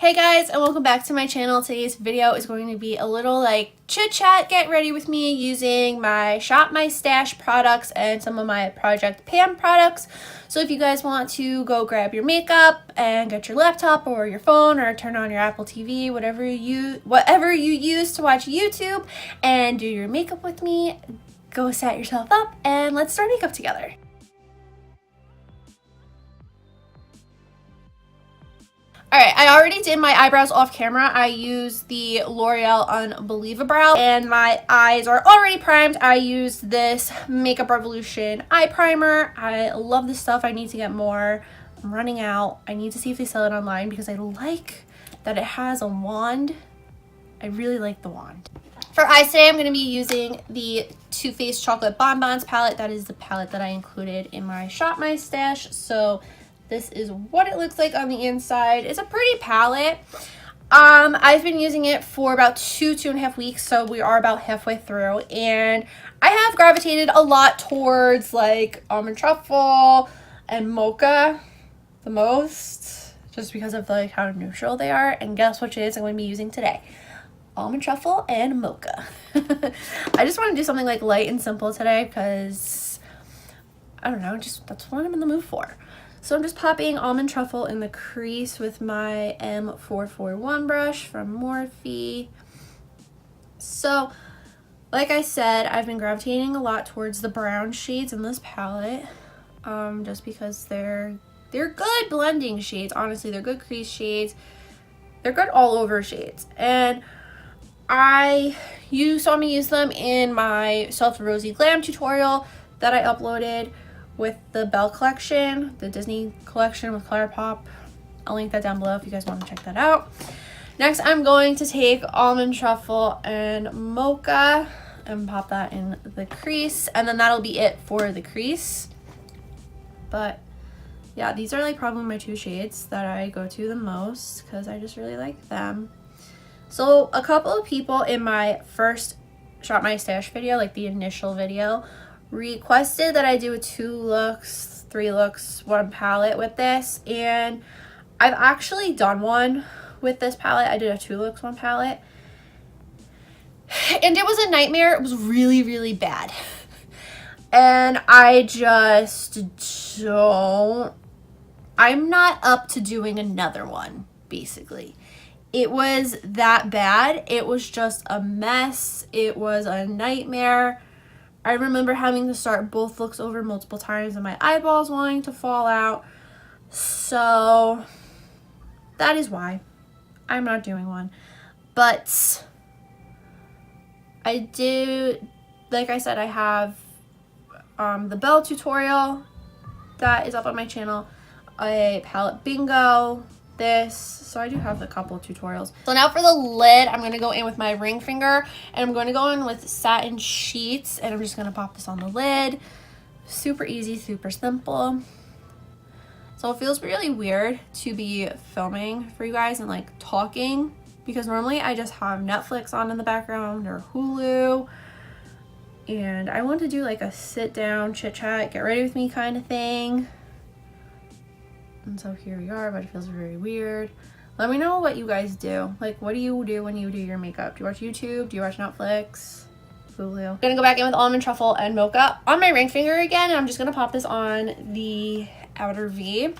Hey guys, and welcome back to my channel. Today's video is going to be a little like chit chat, get ready with me using my Shop My Stash products and some of my Project Pam products. So if you guys want to go grab your makeup and get your laptop or your phone or turn on your Apple TV, whatever you use to watch YouTube and do your makeup with me, go set yourself up and let's start makeup together. Alright, I already did my eyebrows off camera. I used the L'Oreal Unbelievable and my eyes are already primed. I used this Makeup Revolution eye primer. I love this stuff. I need to get more. I'm running out. I need to see if they sell it online because I like that it has a wand. I really like the wand. For eyes today, I'm going to be using the Too Faced Chocolate Bonbons palette. That is the palette that I included in my Shop My Stash. So this is what it looks like on the inside. It's a pretty palette. I've been using it for about two and a half weeks, so we are about halfway through, and I have gravitated a lot towards like almond truffle and mocha the most, just because of like how neutral they are. And guess what shades I'm going to be using today? Almond truffle and mocha. I just want to do something like light and simple today because I don't know, just that's what I'm in the mood for. So I'm just popping almond truffle in the crease with my M441 brush from Morphe. So, like I said, I've been gravitating a lot towards the brown shades in this palette, just because they're good blending shades. Honestly, they're good crease shades. They're good all over shades, and you saw me use them in my ROSY GLAM tutorial that I uploaded with the BELLE collection, the Disney collection with ColourPop. I'll link that down below if you guys want to check that out. Next, I'm going to take almond truffle and mocha and pop that in the crease, and then that'll be it for the crease. But yeah, these are like probably my two shades that I go to the most because I just really like them. So a couple of people in my first Shop My Stash video, like the initial video, requested that I do a 2 looks, 3 looks, 1 palette with this, and I've actually done one with this palette. I did a 2 looks, 1 palette, and it was a nightmare. It was really, really bad, and I'm not up to doing another one, basically. It was that bad. It was just a mess. It was a nightmare. I remember having to start both looks over multiple times and my eyeballs wanting to fall out. So that is why I'm not doing one. But I do, like I said, I have the BELLE tutorial that is up on my channel, a palette bingo, this, so I do have a couple of tutorials. So now for the lid, I'm going to go in with my ring finger, and I'm going to go in with satin sheets, and I'm just going to pop this on the lid. Super easy, super simple. So it feels really weird to be filming for you guys and like talking, because normally I just have Netflix on in the background or Hulu, and I want to do like a sit down chit chat, get ready with me kind of thing. And so here we are, but it feels very weird. Let me know what you guys do. Like, what do you do when you do your makeup? Do you watch YouTube? Do you watch Netflix? Hulu? I'm gonna go back in with almond truffle and mocha on my ring finger again, and I'm just gonna pop this on the outer V.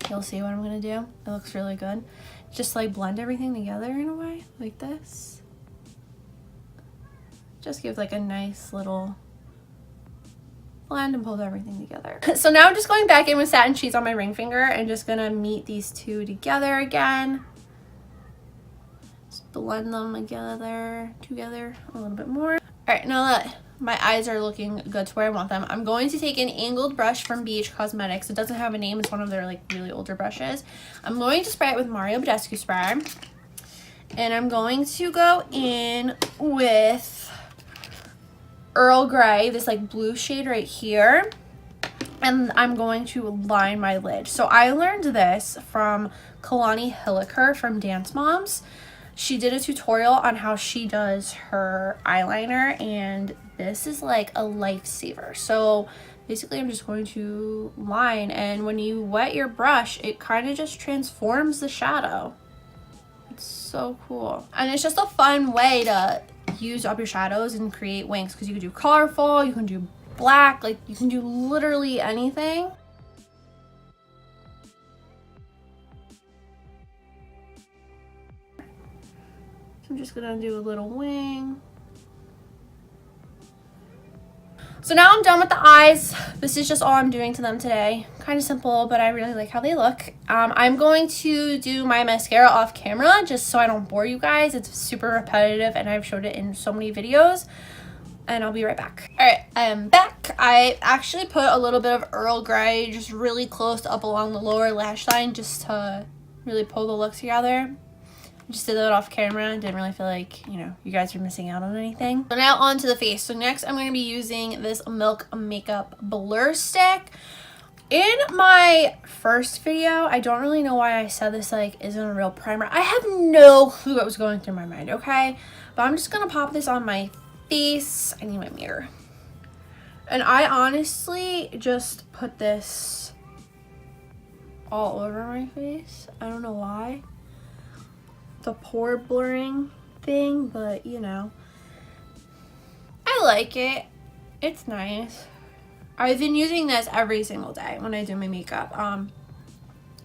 You'll see what I'm gonna do. It looks really good. Just like blend everything together in a way, like this. Just give like a nice little blend and pull everything together. So now I'm just going back in with satin sheets on my ring finger and just gonna meet these two together again. Just blend them together a little bit more. All right, now that my eyes are looking good to where I want them, I'm going to take an angled brush from BH Cosmetics. It doesn't have a name. It's one of their like really older brushes. I'm going to spray it with Mario Badescu spray, and I'm going to go in with Earl Grey, this like blue shade right here, and I'm going to line my lid. So I learned this from Kalani Hilliker from Dance Moms. She did a tutorial on how she does her eyeliner, and this is like a lifesaver. So basically I'm just going to line, and when you wet your brush, it kind of just transforms the shadow. so cool. And it's just a fun way to use up your shadows and create wings, because you can do colorful, you can do black, like you can do literally anything. So I'm just gonna do a little wing. So now I'm done with the eyes. This is just all I'm doing to them today. Kind of simple, but I really like how they look. I'm going to do my mascara off camera just so I don't bore you guys. It's super repetitive and I've showed it in so many videos. And I'll be right back. All right, I am back. I actually put a little bit of Earl Grey just really close up along the lower lash line just to really pull the look together. I just did that off camera and didn't really feel like, you know, you guys are missing out on anything. So now on to the face. So next I'm going to be using this Milk Makeup Blur Stick. In my first video, I don't really know why I said this like isn't a real primer. I have no clue what was going through my mind, okay? But I'm just going to pop this on my face. I need my mirror. And I honestly just put this all over my face. I don't know why. The pore blurring thing, but you know, I like it. It's nice. I've been using this every single day when I do my makeup. My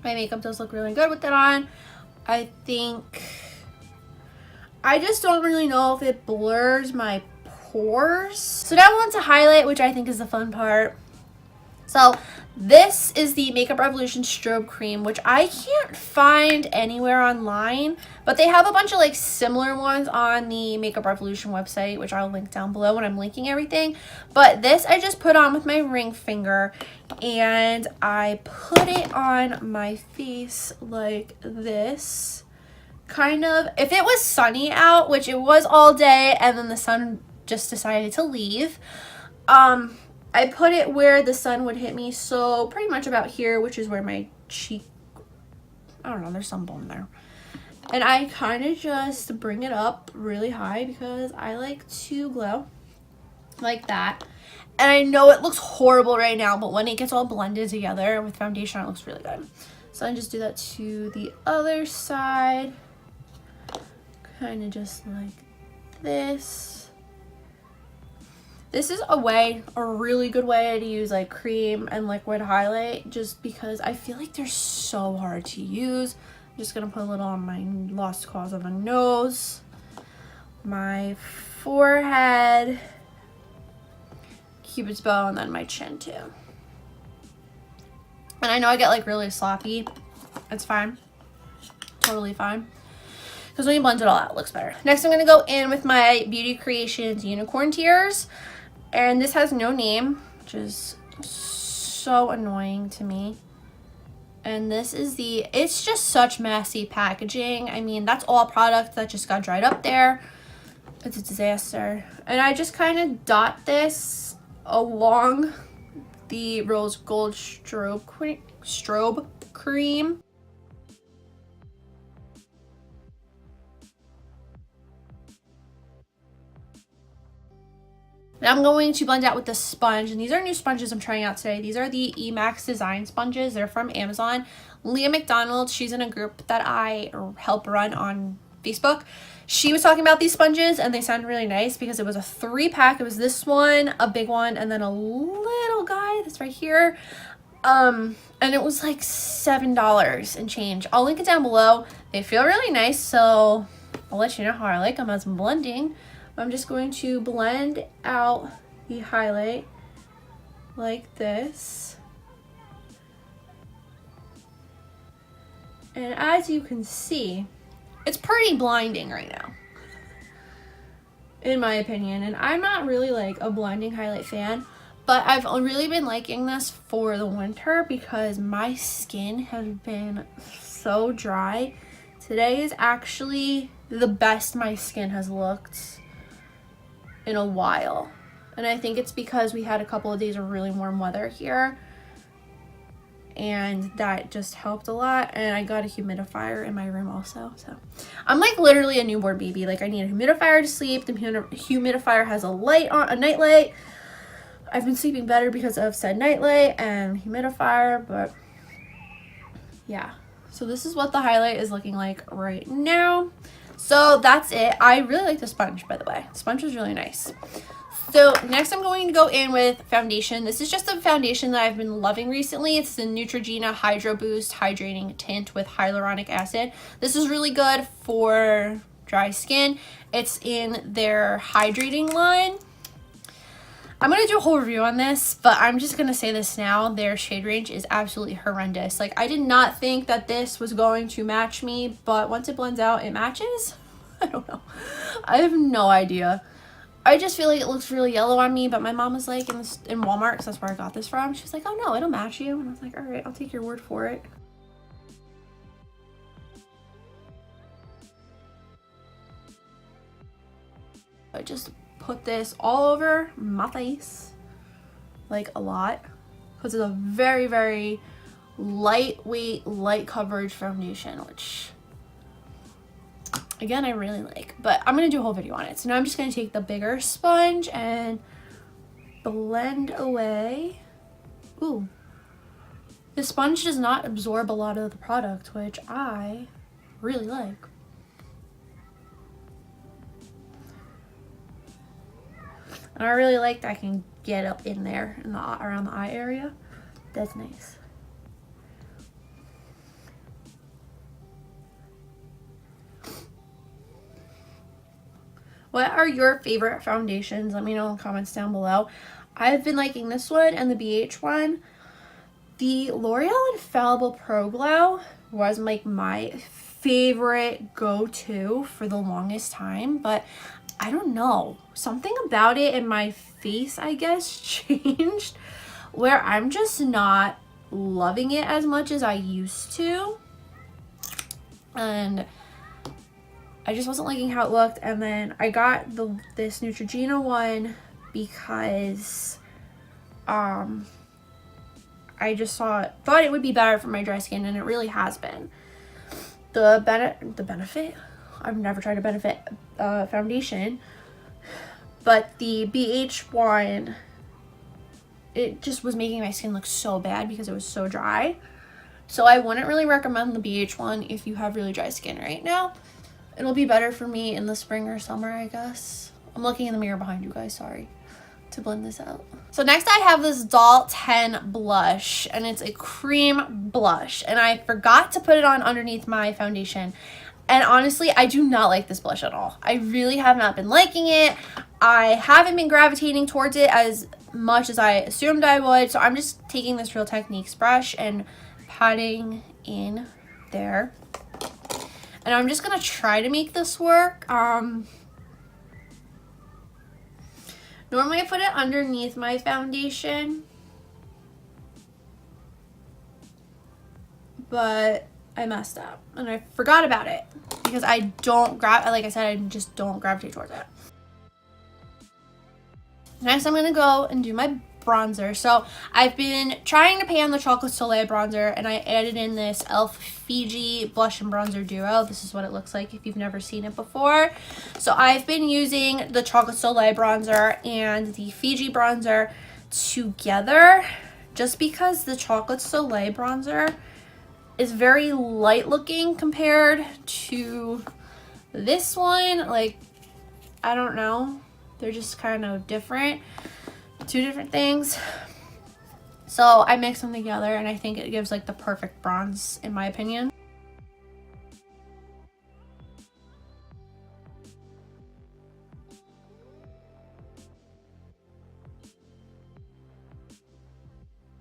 makeup does look really good with it on. I think I just don't really know if it blurs my pores. So now on to highlight, which I think is the fun part. So this is the Makeup Revolution Strobe Cream, which I can't find anywhere online, but they have a bunch of like similar ones on the Makeup Revolution website, which I'll link down below when I'm linking everything. But this I just put on with my ring finger and I put it on my face like this. Kind of, if it was sunny out, which it was all day, and then the sun just decided to leave, I put it where the sun would hit me, so pretty much about here, which is where my cheek, I don't know, there's some bone there. And I kind of just bring it up really high because I like to glow like that. And I know it looks horrible right now, but when it gets all blended together with foundation, it looks really good. So I just do that to the other side, kind of just like this. This is a really good way to use like cream and liquid highlight, just because I feel like they're so hard to use. I'm just gonna put a little on my lost cause of a nose, my forehead, Cupid's bow, and then my chin too. And I know I get like really sloppy. It's fine, totally fine. Because when you blend it all out, it looks better. Next, I'm going to go in with my Beauty Creations Unicorn Tears. And this has no name, which is so annoying to me. And this is it's just such messy packaging. I mean, that's all product that just got dried up there. It's a disaster. And I just kind of dot this along the Rose Gold Strobe Cream. Now I'm going to blend out with the sponge, and these are new sponges I'm trying out today. These are the Emax Design sponges. They're from Amazon. Leah McDonald, she's in a group that I help run on Facebook. She was talking about these sponges, and they sound really nice because it was a 3-pack. It was this one, a big one, and then a little guy that's right here. And it was like $7 and change. I'll link it down below. They feel really nice, so I'll let you know how I like them as I'm blending. I'm just going to blend out the highlight like this. And as you can see, it's pretty blinding right now, in my opinion. And I'm not really like a blinding highlight fan, but I've really been liking this for the winter because my skin has been so dry. Today is actually the best my skin has looked in a while, and I think it's because we had a couple of days of really warm weather here, and that just helped a lot. And I got a humidifier in my room also, so I'm like literally a newborn baby. Like, I need a humidifier to sleep. The humidifier has a light on, a night light. I've been sleeping better because of said night light and humidifier, but yeah. So this is what the highlight is looking like right now. So that's it. I really like the sponge, by the way. The sponge is really nice. So next I'm going to go in with foundation. This is just a foundation that I've been loving recently. It's the Neutrogena Hydro Boost Hydrating Tint with Hyaluronic Acid. This is really good for dry skin. It's in their hydrating line. I'm going to do a whole review on this, but I'm just going to say this now. Their shade range is absolutely horrendous. Like, I did not think that this was going to match me, but once it blends out, it matches? I don't know. I have no idea. I just feel like it looks really yellow on me, but my mom was like in Walmart, because that's where I got this from. She was like, oh no, it'll match you. And I was like, all right, I'll take your word for it. I just put this all over my face, like a lot, because it's a very, very lightweight, light coverage foundation, which again, I really like, but I'm going to do a whole video on it. So now I'm just going to take the bigger sponge and blend away. Ooh. The sponge does not absorb a lot of the product, which I really like. And I really like that I can get up in there in the around the eye area. That's nice. What are your favorite foundations? Let me know in the comments down below. I've been liking this one and the BH one. The L'Oreal Infallible Pro Glow was like my favorite go-to for the longest time, but I don't know. Something about it in my face, I guess, changed where I'm just not loving it as much as I used to. And I just wasn't liking how it looked. And then I got this Neutrogena one because I just thought it would be better for my dry skin, and it really has been. The benefit? I've never tried a benefit foundation, but the BH one, it just was making my skin look so bad because it was so dry. So I wouldn't really recommend the BH one if you have really dry skin right now. It'll be better for me in the spring or summer, I guess. I'm looking in the mirror behind you guys, sorry, to blend this out. So next I have this Doll 10 blush, and it's a cream blush, and I forgot to put it on underneath my foundation. And honestly, I do not like this blush at all. I really have not been liking it. I haven't been gravitating towards it as much as I assumed I would. So I'm just taking this Real Techniques brush and patting in there. And I'm just going to try to make this work. Normally I put it underneath my foundation, but I messed up and I forgot about it because I don't like I said, I just don't gravitate towards it. Next I'm gonna go and do my bronzer. So I've been trying to pan the Chocolate Soleil bronzer, and I added in this e.l.f. Fiji blush and bronzer duo. This is what it looks like if you've never seen it before. So I've been using the Chocolate Soleil bronzer and the Fiji bronzer together just because the Chocolate Soleil bronzer is very light looking compared to this one. Like, I don't know, they're just kind of different, two different things. So I mix them together and I think it gives like the perfect bronze in my opinion.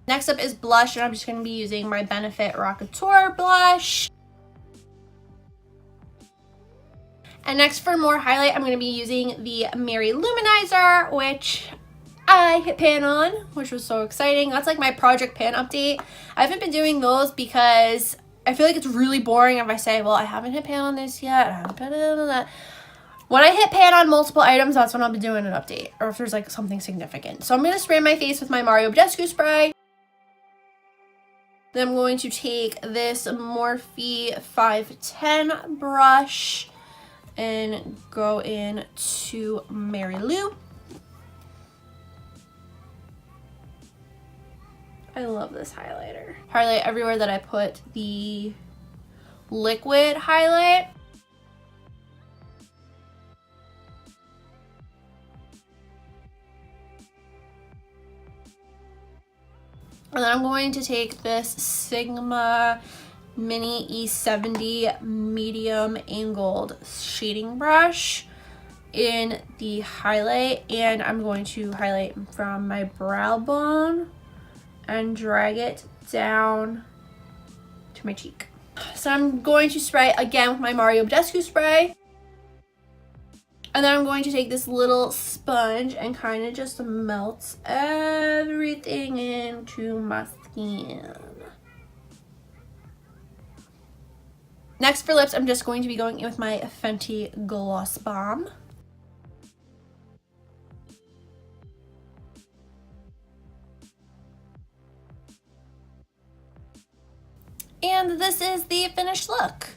Next up is blush, and I'm just going to be using my Benefit Rockateur blush. And next for more highlight, I'm going to be using the Mary Luminizer, which I hit pan on, which was so exciting. That's like my project pan update. I haven't been doing those because I feel like it's really boring if I say, well, I haven't hit pan on this yet. I haven't been on that. When I hit pan on multiple items, that's when I'll be doing an update, or if there's like something significant. So I'm going to spray my face with my Mario Badescu spray. Then I'm going to take this Morphe 510 brush and go in to Mary Lou. I love this highlighter. Highlight everywhere that I put the liquid highlight. And then I'm going to take this Sigma Mini E70 medium angled shading brush in the highlight, and I'm going to highlight from my brow bone and drag it down to my cheek. So I'm going to spray again with my Mario Badescu spray. And then I'm going to take this little sponge and kind of just melt everything into my skin. Next for lips, I'm just going to be going in with my Fenty Gloss Bomb. And this is the finished look.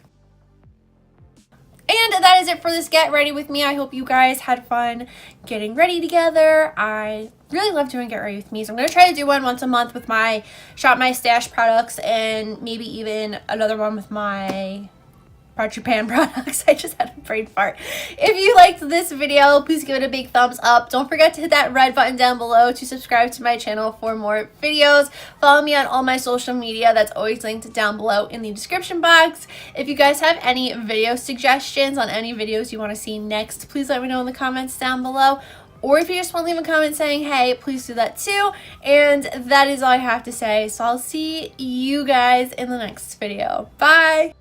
And that is it for this Get Ready With Me. I hope you guys had fun getting ready together. I really love doing Get Ready With Me, so I'm going to try to do one once a month with my Shop My Stash products, and maybe even another one with my Japan products. I just had a brain fart. If you liked this video, please give it a big thumbs up. Don't forget to hit that red button down below to subscribe to my channel for more videos. Follow me on all my social media. That's always linked down below in the description box. If you guys have any video suggestions on any videos you want to see next, please let me know in the comments down below. Or if you just want to leave a comment saying hey, please do that too. And that is all I have to say. So I'll see you guys in the next video. Bye!